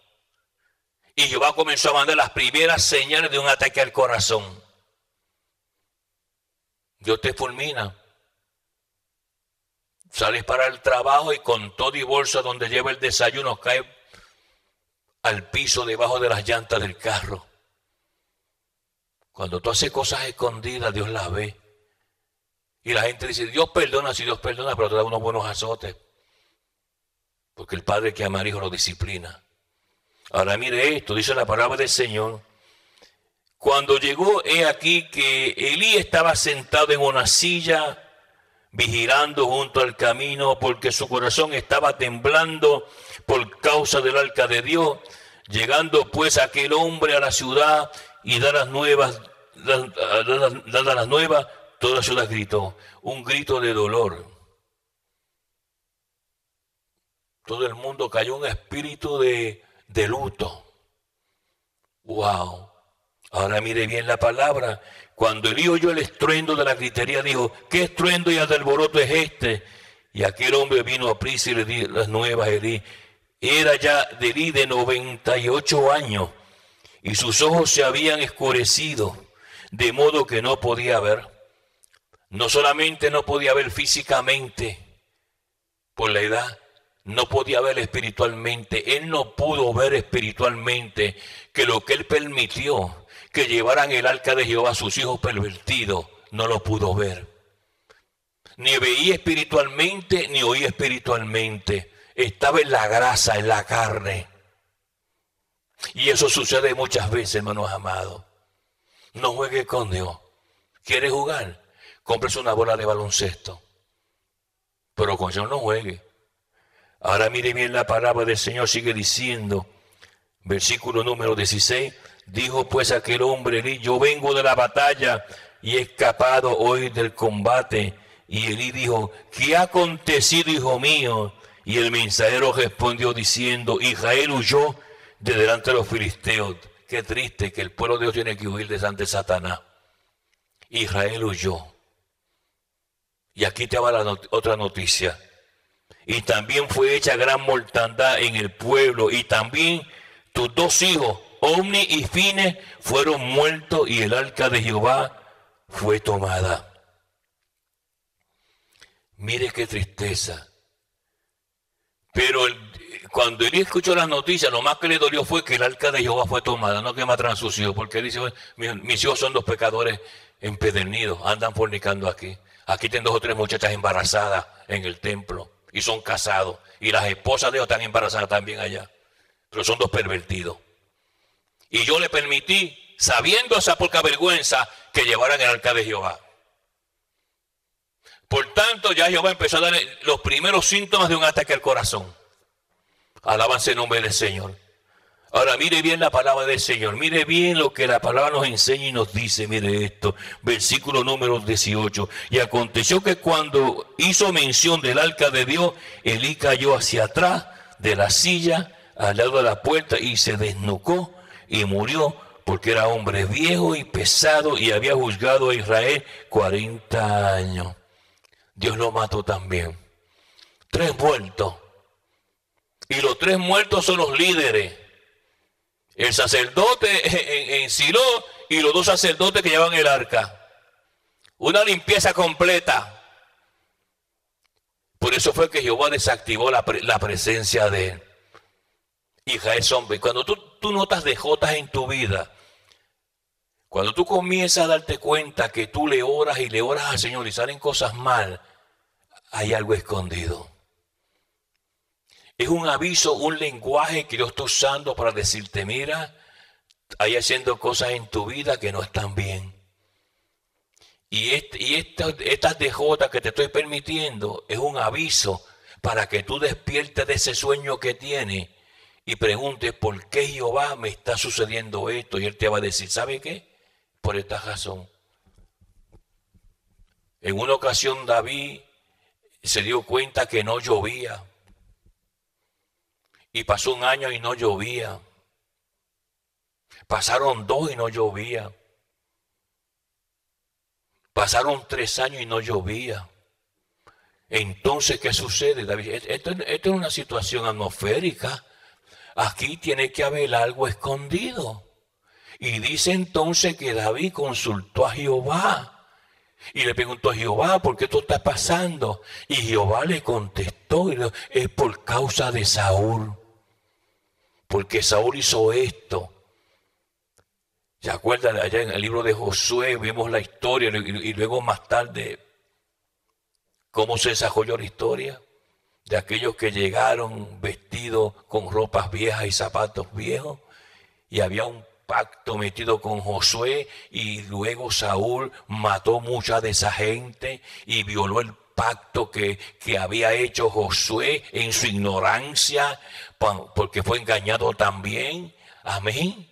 Y Jehová comenzó a mandar las primeras señales de un ataque al corazón. Dios te fulmina. Sales para el trabajo y con todo y bolsa donde lleva el desayuno cae al piso debajo de las llantas del carro. Cuando tú haces cosas escondidas, Dios las ve. Y la gente dice, Dios perdona, sí Dios perdona, pero te da unos buenos azotes. Porque el padre que ama al hijo lo disciplina. Ahora mire esto, dice la palabra del Señor. Cuando llegó, he aquí que Elí estaba sentado en una silla, vigilando junto al camino, porque su corazón estaba temblando por causa del arca de Dios. Llegando pues aquel hombre a la ciudad y da las nuevas, toda la ciudad gritó, un grito de dolor. Todo el mundo cayó en un espíritu de luto. Wow. Ahora mire bien la palabra. Cuando Elí oyó el estruendo de la gritería, dijo, ¿qué estruendo y alboroto es este? Y aquel hombre vino a prisa y le dio las nuevas a Elí. Era ya de Elí de 98 años y sus ojos se habían escurecido, de modo que no podía ver. No solamente no podía ver físicamente por la edad, no podía ver espiritualmente. Él no pudo ver espiritualmente que lo que él permitió, que llevaran el arca de Jehová a sus hijos pervertidos, no lo pudo ver. Ni veía espiritualmente, ni oía espiritualmente. Estaba en la grasa, en la carne. Y eso sucede muchas veces, hermanos amados. No juegue con Dios. ¿Quiere jugar? Cómprese una bola de baloncesto. Pero con Dios no juegue. Ahora mire bien la palabra del Señor, sigue diciendo, versículo número 16, dijo pues aquel hombre, Elí, yo vengo de la batalla y he escapado hoy del combate. Y Elí dijo, ¿qué ha acontecido, hijo mío? Y el mensajero respondió diciendo, Israel huyó de delante de los filisteos. Qué triste que el pueblo de Dios tiene que huir delante de Satanás. Israel huyó. Y aquí te va otra noticia. Y también fue hecha gran mortandad en el pueblo. Y también tus dos hijos, Omni y Fines, fueron muertos y el arca de Jehová fue tomada. Mire qué tristeza. Pero cuando él escuchó las noticias, lo más que le dolió fue que el arca de Jehová fue tomada, no que mataran a sus hijos, porque él dice, mis hijos son dos pecadores empedernidos, andan fornicando aquí. Aquí tienen 2 o 3 muchachas embarazadas en el templo y son casados. Y las esposas de ellos están embarazadas también allá. Pero son 2 pervertidos. Y yo le permití, sabiendo esa poca vergüenza, que llevaran el arca de Jehová. Por tanto, ya Jehová empezó a dar los primeros síntomas de un ataque al corazón. Alábanse el nombre del Señor. Ahora mire bien la palabra del Señor, mire bien lo que la palabra nos enseña y nos dice, mire esto, versículo número 18. Y aconteció que cuando hizo mención del arca de Dios, Elí cayó hacia atrás de la silla, al lado de la puerta, y se desnucó y murió, porque era hombre viejo y pesado y había juzgado a Israel 40 años. Dios lo mató también. 3 muertos. Y los 3 muertos son los líderes. El sacerdote en Silo y los 2 sacerdotes que llevan el arca. Una limpieza completa. Por eso fue que Jehová desactivó la presencia de él. Israel es hombre. Cuando tú notas dejotas en tu vida, cuando tú comienzas a darte cuenta que tú le oras y le oras al Señor y salen cosas mal, hay algo escondido. Es un aviso, un lenguaje que Dios está usando para decirte, mira, hay haciendo cosas en tu vida que no están bien. Y estas dejotas que te estoy permitiendo es un aviso para que tú despiertes de ese sueño que tienes y preguntes, ¿por qué Jehová me está sucediendo esto? Y Él te va a decir, ¿sabe qué? Por esta razón. En una ocasión David se dio cuenta que no llovía. Y pasó 1 año y no llovía. Pasaron 2 y no llovía. Pasaron 3 años y no llovía. Entonces, ¿qué sucede, David? Esto es una situación atmosférica. Aquí tiene que haber algo escondido. Y dice entonces que David consultó a Jehová. Y le preguntó a Jehová, ¿por qué esto está pasando? Y Jehová le contestó, es por causa de Saúl. Porque Saúl hizo esto. ¿Se acuerdan? Allá en el libro de Josué vemos la historia y luego más tarde cómo se desarrolló la historia de aquellos que llegaron vestidos con ropas viejas y zapatos viejos. Y había un pacto metido con Josué y luego Saúl mató mucha de esa gente y violó el pacto que había hecho Josué en su ignorancia porque fue engañado también. Amén.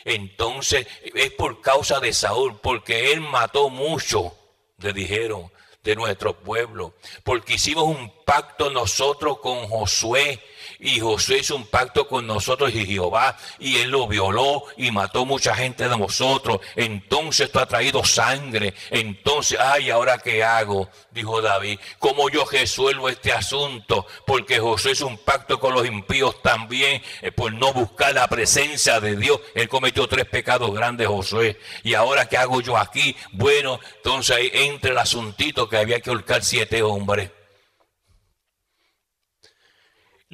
Entonces es por causa de Saúl, porque él mató mucho, le dijeron, de nuestro pueblo, porque hicimos un pacto pacto nosotros con Josué. Y Josué hizo un pacto con nosotros y Jehová, y él lo violó y mató mucha gente de nosotros. Entonces esto ha traído sangre. Entonces, ay, ¿ahora qué hago? Dijo David. ¿Cómo yo resuelvo este asunto? Porque Josué hizo un pacto con los impíos también, por no buscar la presencia de Dios. Él cometió 3 pecados grandes, Josué. ¿Y ahora qué hago yo aquí? Bueno, entonces ahí entra el asuntito que había que ahorcar 7 hombres.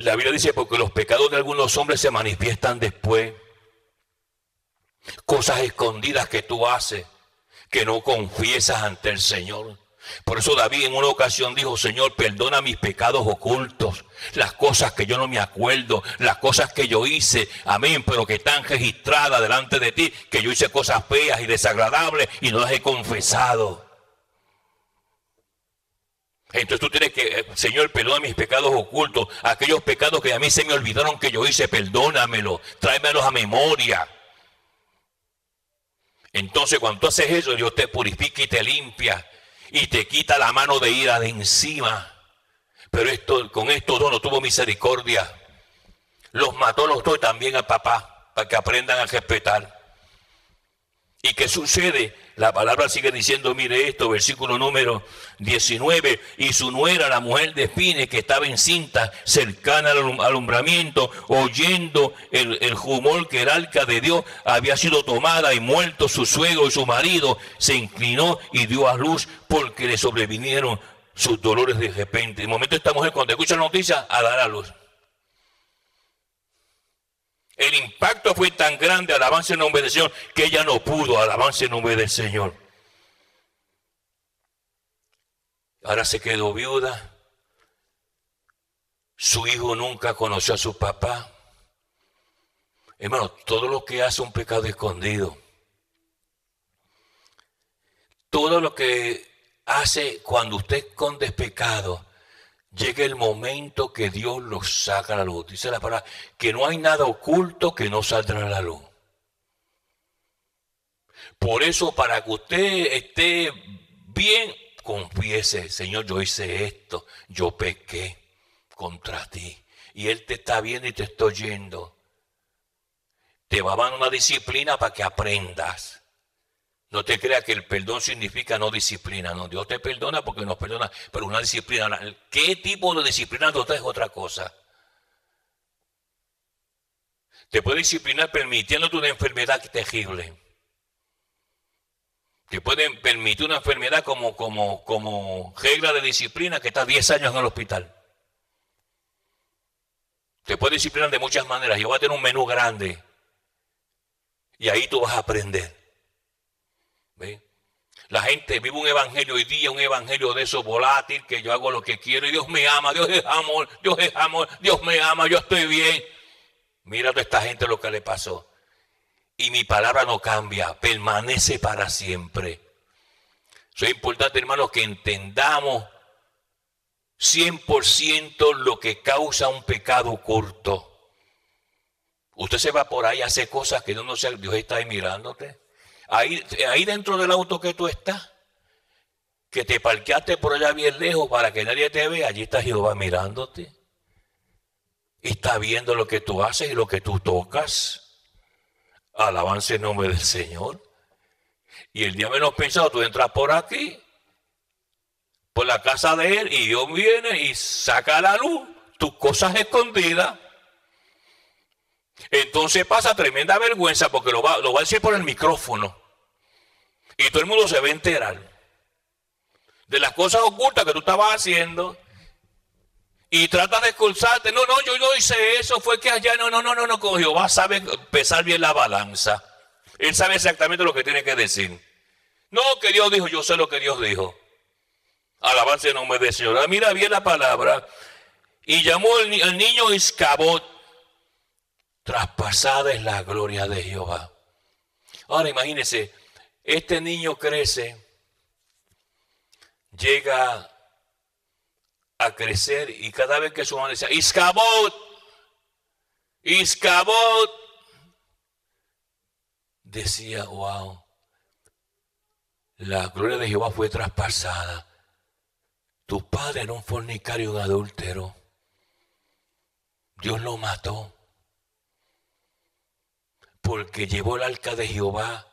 La Biblia dice, porque los pecados de algunos hombres se manifiestan después. Cosas escondidas que tú haces, que no confiesas ante el Señor. Por eso David en una ocasión dijo, Señor, perdona mis pecados ocultos, las cosas que yo no me acuerdo, las cosas que yo hice, amén, pero que están registradas delante de ti, que yo hice cosas feas y desagradables y no las he confesado. Entonces tú tienes que, Señor, perdona mis pecados ocultos, aquellos pecados que a mí se me olvidaron que yo hice, perdónamelo, tráemelos a memoria. Entonces cuando tú haces eso, Dios te purifica y te limpia y te quita la mano de ira de encima. Pero con estos dos no tuvo misericordia. Los mató los dos también al papá, para que aprendan a respetar. ¿Y qué sucede? La palabra sigue diciendo, mire esto, versículo número 19. Y su nuera, la mujer de Fines, que estaba encinta, cercana al alumbramiento, oyendo el rumor que el arca de Dios había sido tomada y muerto su suegro y su marido, se inclinó y dio a luz porque le sobrevinieron sus dolores de repente. De momento esta mujer, cuando escucha la noticia, a dar a luz. El impacto fue tan grande, alabanza en nombre del Señor, que ella no pudo, alabanza en nombre del Señor. Ahora se quedó viuda. Su hijo nunca conoció a su papá. Hermano, todo lo que hace un pecado escondido, todo lo que hace cuando usted esconde pecado, llega el momento que Dios lo saca a la luz. Dice la palabra que no hay nada oculto que no saldrá a la luz. Por eso, para que usted esté bien, confiese, Señor, yo hice esto, yo pequé contra ti. Y Él te está viendo y te está oyendo. Te va a dar una disciplina para que aprendas. No te creas que el perdón significa no disciplina. No, Dios te perdona porque nos perdona, pero una disciplina. ¿Qué tipo de disciplina tú es otra cosa? Te puede disciplinar permitiéndote una enfermedad terrible. Te puede permitir una enfermedad como regla de disciplina que estás 10 años en el hospital. Te puede disciplinar de muchas maneras. Yo voy a tener un menú grande. Y ahí tú vas a aprender. ¿Ve? La gente vive un evangelio hoy día, un evangelio de esos volátil, que yo hago lo que quiero y Dios me ama, Dios es amor, Dios es amor, Dios me ama, yo estoy bien. Mira a toda esta gente lo que le pasó. Y mi palabra no cambia, permanece para siempre. Eso es importante, hermanos, que entendamos 100% lo que causa un pecado corto. Usted se va por ahí, hace cosas que no sé, Dios está ahí mirándote. Ahí dentro del auto que tú estás, que te parqueaste por allá bien lejos para que nadie te vea, allí está Jehová mirándote. Y está viendo lo que tú haces y lo que tú tocas. Alabanza en nombre del Señor. Y el día menos pensado, tú entras por aquí, por la casa de Él, y Dios viene y saca a la luz tus cosas escondidas. Entonces pasa tremenda vergüenza porque lo va a decir por el micrófono. Y todo el mundo se va a enterar de las cosas ocultas que tú estabas haciendo. Y tratas de excusarte. No, yo no hice eso, fue que allá, no. Con Jehová sabe pesar bien la balanza. Él sabe exactamente lo que tiene que decir. No, que Dios dijo, yo sé lo que Dios dijo. Alabanza en nombre del Señor. Mira bien la palabra. Y llamó al niño Iscabot. Traspasada es la gloria de Jehová. Ahora imagínense, este niño crece, llega a crecer y cada vez que su mamá decía, Iscabot, decía, wow, la gloria de Jehová fue traspasada. Tu padre era un fornicario y un adúltero. Dios lo mató porque llevó el arca de Jehová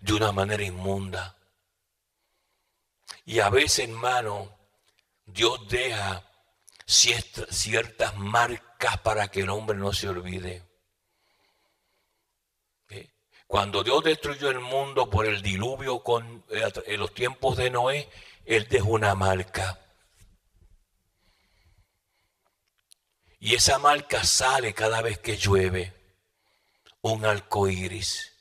de una manera inmunda. Y a veces, hermano, Dios deja ciertas marcas para que el hombre no se olvide. Cuando Dios destruyó el mundo por el diluvio en los tiempos de Noé, Él dejó una marca. Y esa marca sale cada vez que llueve, un arco iris.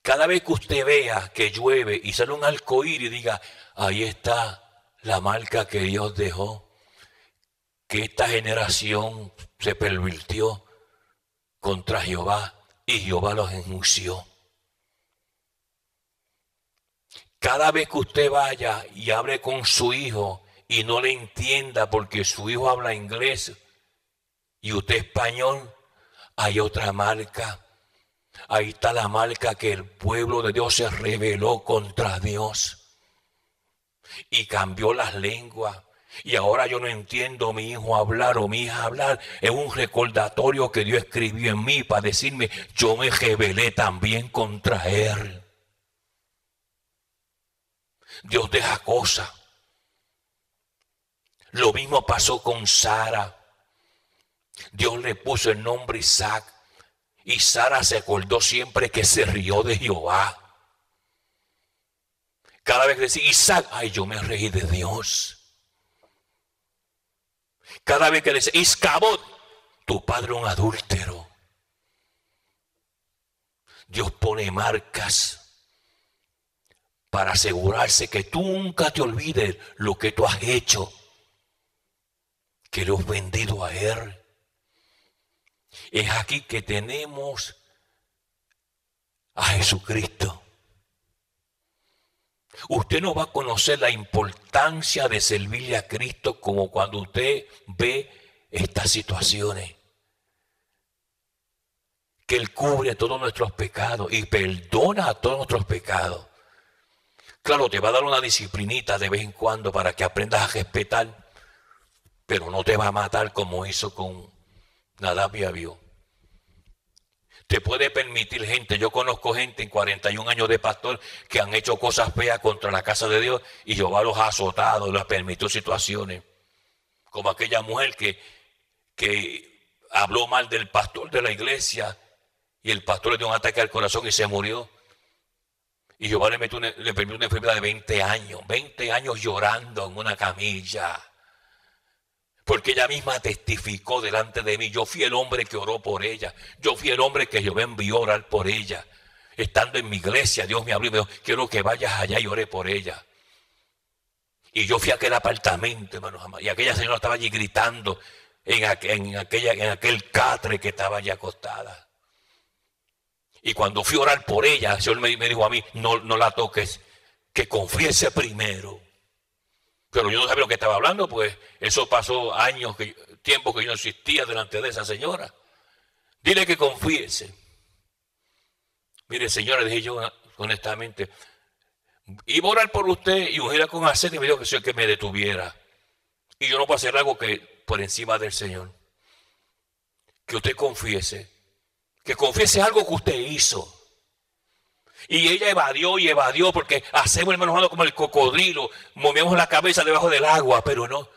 Cada vez que usted vea que llueve y sale un arco iris, diga, ahí está la marca que Dios dejó, que esta generación se pervirtió contra Jehová y Jehová los enjuició. Cada vez que usted vaya y hable con su hijo y no le entienda porque su hijo habla inglés y usted español, hay otra marca. Ahí está la marca que el pueblo de Dios se rebeló contra Dios y cambió las lenguas. Y ahora yo no entiendo a mi hijo hablar o mi hija hablar. Es un recordatorio que Dios escribió en mí para decirme, yo me rebelé también contra él. Dios deja cosas. Lo mismo pasó con Sara. Dios le puso el nombre Isaac. Y Sara se acordó siempre que se rió de Jehová. Cada vez que decía Isaac, ay, yo me reí de Dios. Cada vez que decía Iscabod, tu padre un adúltero. Dios pone marcas para asegurarse que tú nunca te olvides lo que tú has hecho, que lo has vendido a Él. Es aquí que tenemos a Jesucristo. Usted no va a conocer la importancia de servirle a Cristo como cuando usted ve estas situaciones. Que Él cubre todos nuestros pecados y perdona todos nuestros pecados. Claro, te va a dar una disciplinita de vez en cuando para que aprendas a respetar, pero no te va a matar como hizo con Nadab y Abiú. Te puede permitir gente, yo conozco gente en 41 años de pastor que han hecho cosas feas contra la casa de Dios y Jehová los ha azotado, les permitió situaciones. Como aquella mujer que habló mal del pastor de la iglesia y el pastor le dio un ataque al corazón y se murió. Y Jehová le permitió una enfermedad de 20 años llorando en una camilla. Porque ella misma testificó delante de mí. Yo fui el hombre que oró por ella. Yo fui el hombre que Jehová envió a orar por ella. Estando en mi iglesia, Dios me abrió y me dijo, quiero que vayas allá y ore por ella. Y yo fui a aquel apartamento, hermanos amados. Y aquella señora estaba allí gritando en aquel catre que estaba allí acostada. Y cuando fui a orar por ella, el Señor me dijo a mí, no la toques, que confiese primero. Pero yo no sabía lo que estaba hablando, pues eso pasó tiempo que yo no existía delante de esa señora. Dile que confiese. Mire, señora, dije yo honestamente, iba a orar por usted y ungirla con aceite y me dijo que me detuviera. Y yo no puedo hacer algo que por encima del Señor. Que usted confiese. Que confiese algo que usted hizo. Y ella evadió porque hacemos, hermanos, como el cocodrilo, movemos la cabeza debajo del agua, pero no.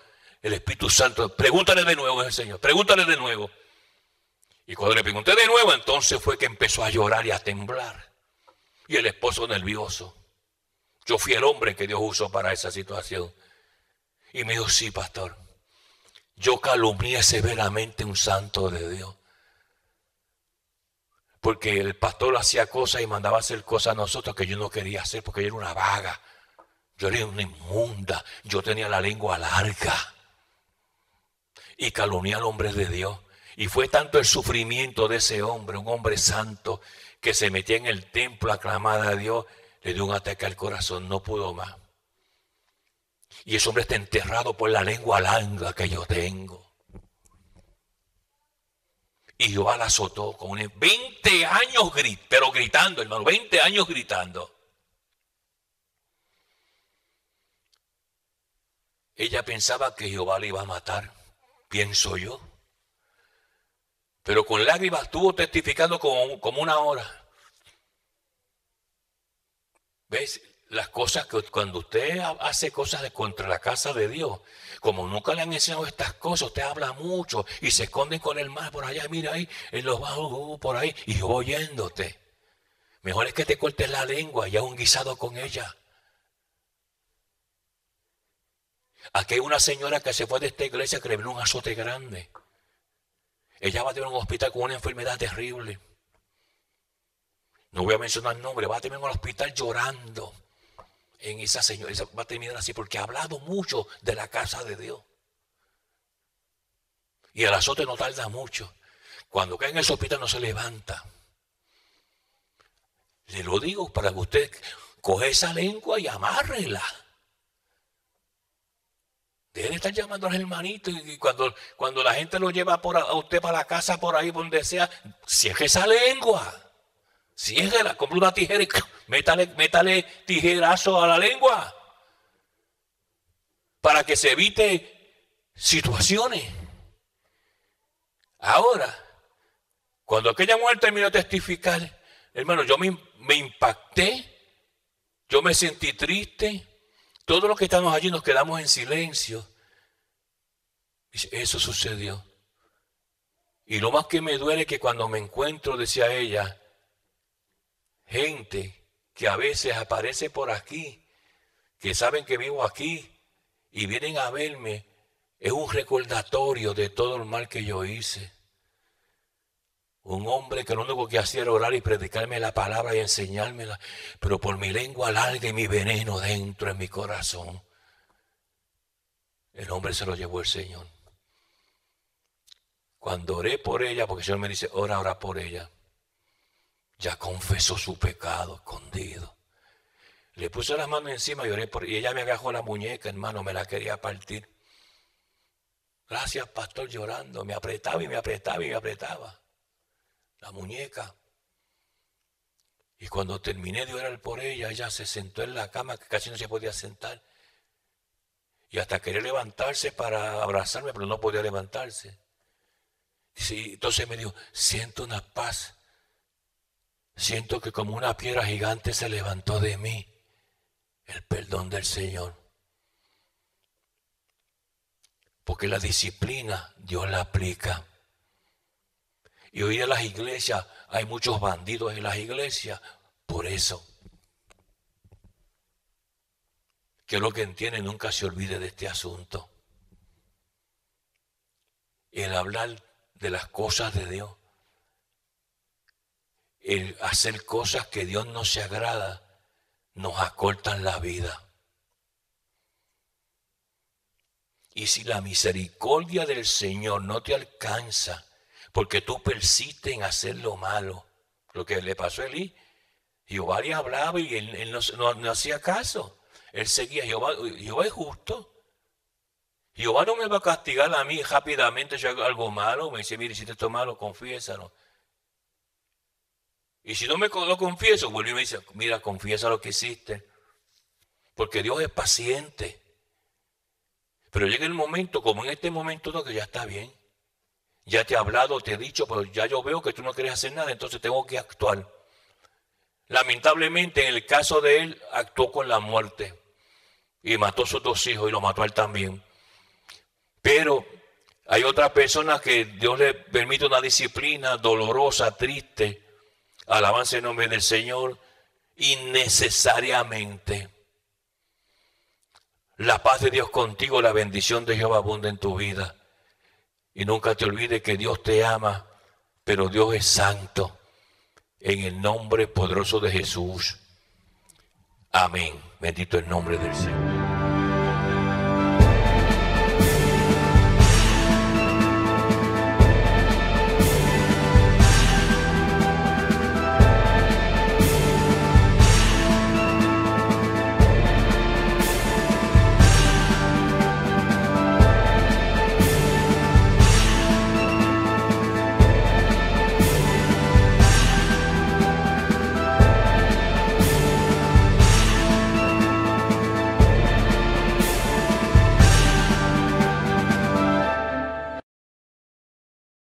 El Espíritu Santo, pregúntale de nuevo al Señor, pregúntale de nuevo. Y cuando le pregunté de nuevo, entonces fue que empezó a llorar y a temblar. Y el esposo nervioso. Yo fui el hombre que Dios usó para esa situación. Y me dijo, sí, pastor, yo calumnié severamente a un santo de Dios. Porque el pastor hacía cosas y mandaba a hacer cosas a nosotros que yo no quería hacer porque yo era una vaga. Yo era una inmunda. Yo tenía la lengua larga. Y calumnié al hombre de Dios. Y fue tanto el sufrimiento de ese hombre, un hombre santo, que se metía en el templo a clamar a Dios. Le dio un ataque al corazón, no pudo más. Y ese hombre está enterrado por la lengua larga que yo tengo. Y Jehová la azotó con 20 años, pero gritando, hermano, 20 años gritando. ella pensaba que Jehová le iba a matar, pienso yo. Pero con lágrimas estuvo testificando como una hora. ¿Ves? Las cosas que cuando usted hace cosas contra la casa de Dios, como nunca le han enseñado estas cosas, usted habla mucho y se esconden con el mal por allá, mira ahí, en los bajos por ahí, y yo oyéndote. Mejor es que te cortes la lengua y haz un guisado con ella. Aquí hay una señora que se fue de esta iglesia que le vino un azote grande. Ella va a tener un hospital con una enfermedad terrible. No voy a mencionar el nombre, va a terminar en el hospital llorando. En esa señora, va a terminar así porque ha hablado mucho de la casa de Dios. Y el azote no tarda mucho. Cuando cae en ese hospital no se levanta. Le lo digo para que usted coge esa lengua y amárrela. Deje de estar llamando a los hermanitos y cuando la gente lo lleva a usted para la casa, por ahí, donde sea, cierre esa lengua. Ciérrela, compre una tijera y métale tijerazo a la lengua para que se evite situaciones. Ahora, cuando aquella mujer terminó de testificar, hermano, yo me impacté, yo me sentí triste. Todos los que estamos allí nos quedamos en silencio. Eso sucedió. Y lo más que me duele es que cuando me encuentro, decía ella, gente que a veces aparece por aquí, que saben que vivo aquí y vienen a verme, es un recordatorio de todo el mal que yo hice. Un hombre que lo único que hacía era orar y predicarme la palabra y enseñármela, pero por mi lengua larga y mi veneno dentro en mi corazón, el hombre se lo llevó el Señor. Cuando oré por ella, porque el Señor me dice, ora por ella, ya confesó su pecado escondido. Le puse las manos encima y oré por ella. Y ella me agarró la muñeca, hermano, me la quería partir. Gracias, pastor, llorando. Me apretaba y me apretaba y me apretaba la muñeca. Y cuando terminé de orar por ella, ella se sentó en la cama, que casi no se podía sentar. Y hasta quería levantarse para abrazarme, pero no podía levantarse. Sí, entonces me dijo, siento una paz. Siento que como una piedra gigante se levantó de mí el perdón del Señor. Porque la disciplina Dios la aplica. Y hoy en las iglesias hay muchos bandidos en las iglesias por eso. Que lo que entiende nunca se olvide de este asunto. El hablar de las cosas de Dios. El hacer cosas que Dios no se agrada, nos acortan la vida. Y si la misericordia del Señor no te alcanza, porque tú persistes en hacer lo malo, lo que le pasó a Elí, Jehová le hablaba y él no hacía caso. Él seguía, Jehová es justo. Jehová no me va a castigar a mí rápidamente si hago algo malo. Me dice, mire, si te esto malo, confiésalo. Y si no me lo confieso, vuelve y me dice, mira, confiesa lo que hiciste. Porque Dios es paciente. Pero llega el momento, como en este momento, no, que ya está bien. Ya te he hablado, te he dicho, pero ya yo veo que tú no quieres hacer nada, entonces tengo que actuar. Lamentablemente, en el caso de él, actuó con la muerte. Y mató a sus 2 hijos y lo mató a él también. Pero hay otras personas que Dios le permite una disciplina dolorosa, triste. Alabanza en nombre del Señor, innecesariamente. La paz de Dios contigo, la bendición de Jehová abunda en tu vida. Y nunca te olvides que Dios te ama, pero Dios es santo. En el nombre poderoso de Jesús. Amén. Bendito el nombre del Señor.